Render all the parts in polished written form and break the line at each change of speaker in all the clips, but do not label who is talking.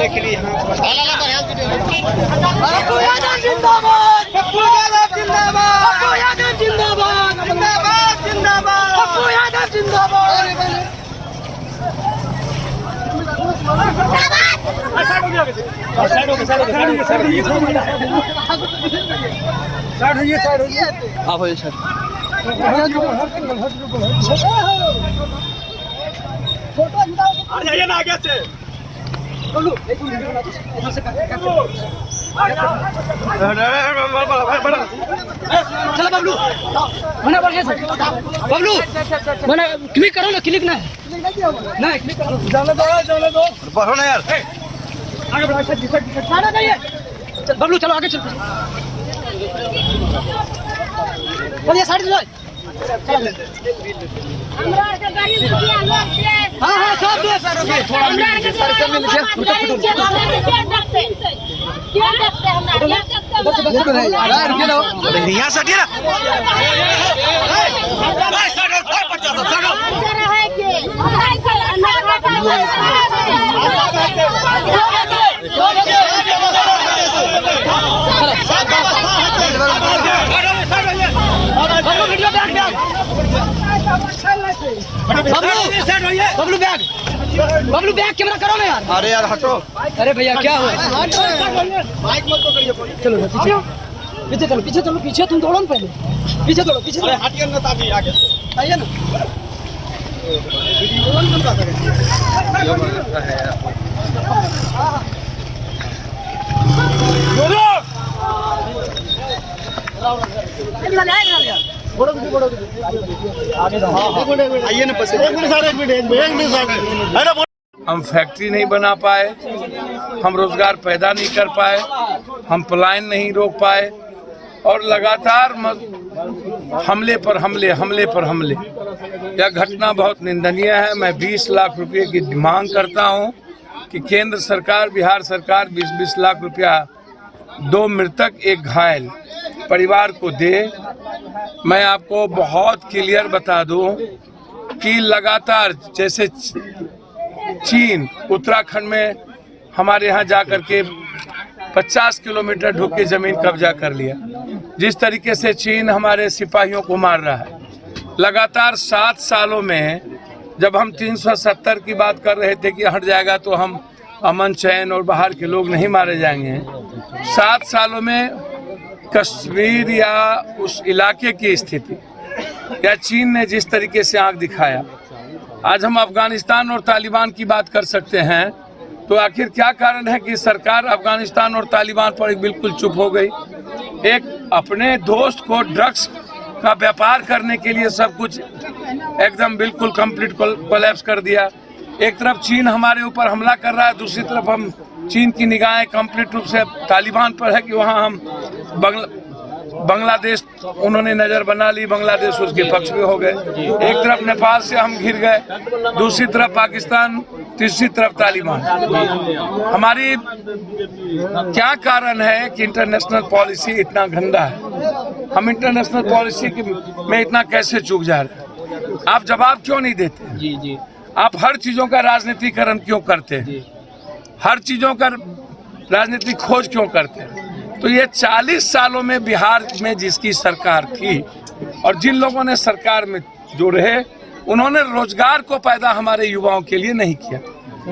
करने के लिए यहाँ जाइए ना आगे से।
चलो बबलू मना बढ़िया से बबलू मना क्लिक करो ना, क्लिक ना नहीं क्लिक करो, जाने दो
बढ़ो ना यार,
आगे बढ़ो, सारा जाइए। चल बबलू चलो आगे चल, बढ़िया साइड से हाँ हाँ सब दो सर थोड़ा सब मिल गया
यहाँ से हटिए ना।
बबलू बैग कैमरा करो ना यार।
अरे यार हटो।
अरे भैया क्या हुआ, चलो पीछे चलो, पीछे चलो, पीछे तुम दौड़ो ना, पहले पीछे दौड़ो, पीछे
अरे हटिए ना ताकि आगे
आइए ना।
आइए ना बस।
हम फैक्ट्री नहीं बना पाए, हम रोजगार पैदा नहीं कर पाए, हम पलायन नहीं रोक पाए और लगातार हमले पर हमले, हमले पर हमले। यह घटना बहुत निंदनीय है। मैं 20 लाख रुपए की मांग करता हूं कि केंद्र सरकार, बिहार सरकार 20-20 लाख रुपया 2 मृतक 1 घायल परिवार को दे। मैं आपको बहुत क्लियर बता दूं कि लगातार जैसे चीन उत्तराखंड में हमारे यहाँ जाकर के 50 किलोमीटर ढुक के जमीन कब्जा कर लिया, जिस तरीके से चीन हमारे सिपाहियों को मार रहा है। लगातार 7 सालों में जब हम 370 की बात कर रहे थे कि हट जाएगा तो हम अमन चैन और बाहर के लोग नहीं मारे जाएंगे, 7 सालों में कश्मीर या उस इलाके की स्थिति या चीन ने जिस तरीके से आंख दिखाया, आज हम अफगानिस्तान और तालिबान की बात कर सकते हैं। तो आखिर क्या कारण है कि सरकार अफगानिस्तान और तालिबान पर बिल्कुल चुप हो गई? एक अपने दोस्त को ड्रग्स का व्यापार करने के लिए सब कुछ एकदम बिल्कुल कंप्लीट कोलैप्स कर दिया। एक तरफ चीन हमारे ऊपर हमला कर रहा है, दूसरी तरफ हम चीन की निगाहें कंप्लीट रूप से तालिबान पर है कि वहाँ हम बांग्लादेश उन्होंने नज़र बना ली, बांग्लादेश उसके पक्ष में हो गए। एक तरफ नेपाल से हम घिर गए, दूसरी तरफ पाकिस्तान, तीसरी तरफ तालिबान। हमारी क्या कारण है कि इंटरनेशनल पॉलिसी इतना गंदा है? हम इंटरनेशनल पॉलिसी में इतना कैसे चूक जा रहे हैं? आप जवाब क्यों नहीं देते?
जी जी,
आप हर चीज़ों का राजनीतिकरण क्यों करते हैं? हर चीज़ों का राजनीतिक खोज क्यों करते हैं? तो ये 40 सालों में बिहार में जिसकी सरकार थी और जिन लोगों ने सरकार में जो रहे, उन्होंने रोजगार को पैदा हमारे युवाओं के लिए नहीं किया।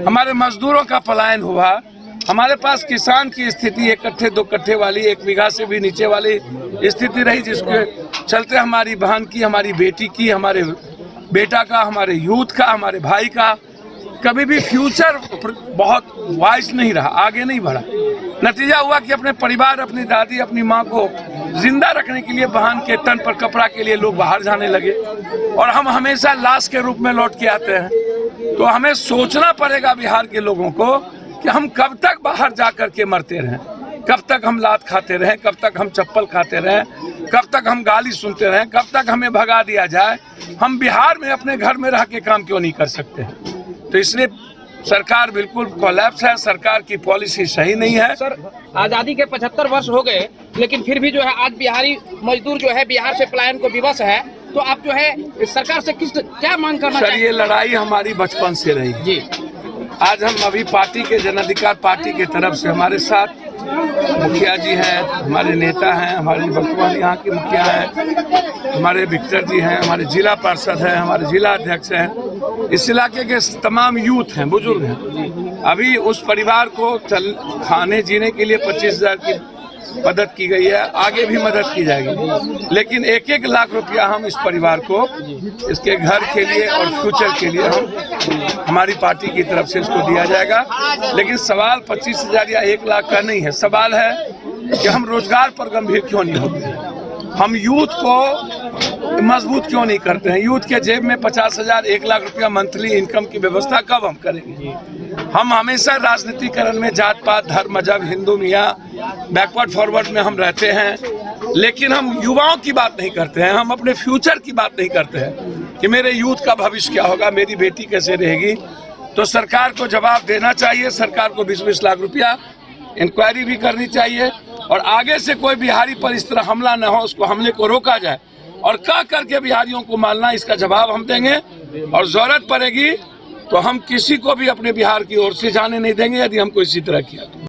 हमारे मजदूरों का पलायन हुआ। हमारे पास किसान की स्थिति 1 कट्ठे 2 कट्ठे वाली, 1 बीघा से भी नीचे वाली स्थिति रही, जिसके चलते हमारी बहन की, हमारी बेटी की, हमारे बेटा का, हमारे यूथ का, हमारे भाई का कभी भी फ्यूचर बहुत वाइज नहीं रहा, आगे नहीं बढ़ा। नतीजा हुआ कि अपने परिवार, अपनी दादी, अपनी माँ को जिंदा रखने के लिए बहन के तन पर कपड़ा के लिए लोग बाहर जाने लगे और हम हमेशा लाश के रूप में लौट के आते हैं। तो हमें सोचना पड़ेगा बिहार के लोगों को कि हम कब तक बाहर जा कर के मरते रहें, कब तक हम लात खाते रहें, कब तक हम चप्पल खाते रहें, कब तक हम गाली सुनते रहें, कब तक हमें भगा दिया जाए। हम बिहार में अपने घर में रह के काम क्यों नहीं कर सकते हैं? तो इसलिए सरकार बिल्कुल कोलैप्स है, सरकार की पॉलिसी सही नहीं है।
सर, आज़ादी के 75 वर्ष हो गए, लेकिन फिर भी जो है आज बिहारी मजदूर जो है बिहार से पलायन को विवश है। तो आप जो है सरकार से क्या मांग करना चाहिए?
सर, ये लड़ाई हमारी बचपन से रही
जी।
आज हम अभी पार्टी के जन अधिकार पार्टी की तरफ से हमारे साथ मुखिया जी हैं, हमारे नेता हैं, हमारे वर्तमान यहाँ के मुखिया हैं, हमारे विक्टर जी हैं, हमारे जिला पार्षद हैं, हमारे जिला अध्यक्ष हैं, इस इलाके के तमाम यूथ हैं, बुजुर्ग हैं। अभी उस परिवार को खाने जीने के लिए 25,000 की मदद की गई है, आगे भी मदद की जाएगी, लेकिन 1-1 लाख रुपया हम इस परिवार को इसके घर के लिए और फ्यूचर के लिए हम हमारी पार्टी की तरफ से इसको दिया जाएगा। लेकिन सवाल 25,000 या 1 लाख का नहीं है, सवाल है कि हम रोजगार पर गंभीर क्यों नहीं होते, हम यूथ को मजबूत क्यों नहीं करते हैं। यूथ के जेब में 50,000 1 लाख रुपया मंथली इनकम की व्यवस्था कब हम करेंगे। हम हमेशा राजनीतिकरण में जात पात धर्म मजहब हिंदू मियाँ बैकवर्ड फॉरवर्ड में हम रहते हैं, लेकिन हम युवाओं की बात नहीं करते हैं, हम अपने फ्यूचर की बात नहीं करते हैं कि मेरे यूथ का भविष्य क्या होगा, मेरी बेटी कैसे रहेगी। तो सरकार को जवाब देना चाहिए, सरकार को 20-20 लाख रुपया इंक्वायरी भी करनी चाहिए और आगे से कोई बिहारी पर इस तरह हमला न हो, उसको हमले को रोका जाए और क्या करके बिहारियों को मारना, इसका जवाब हम देंगे और जरूरत पड़ेगी तो हम किसी को भी अपने बिहार की ओर से जाने नहीं देंगे यदि हमको इसी तरह किया तो।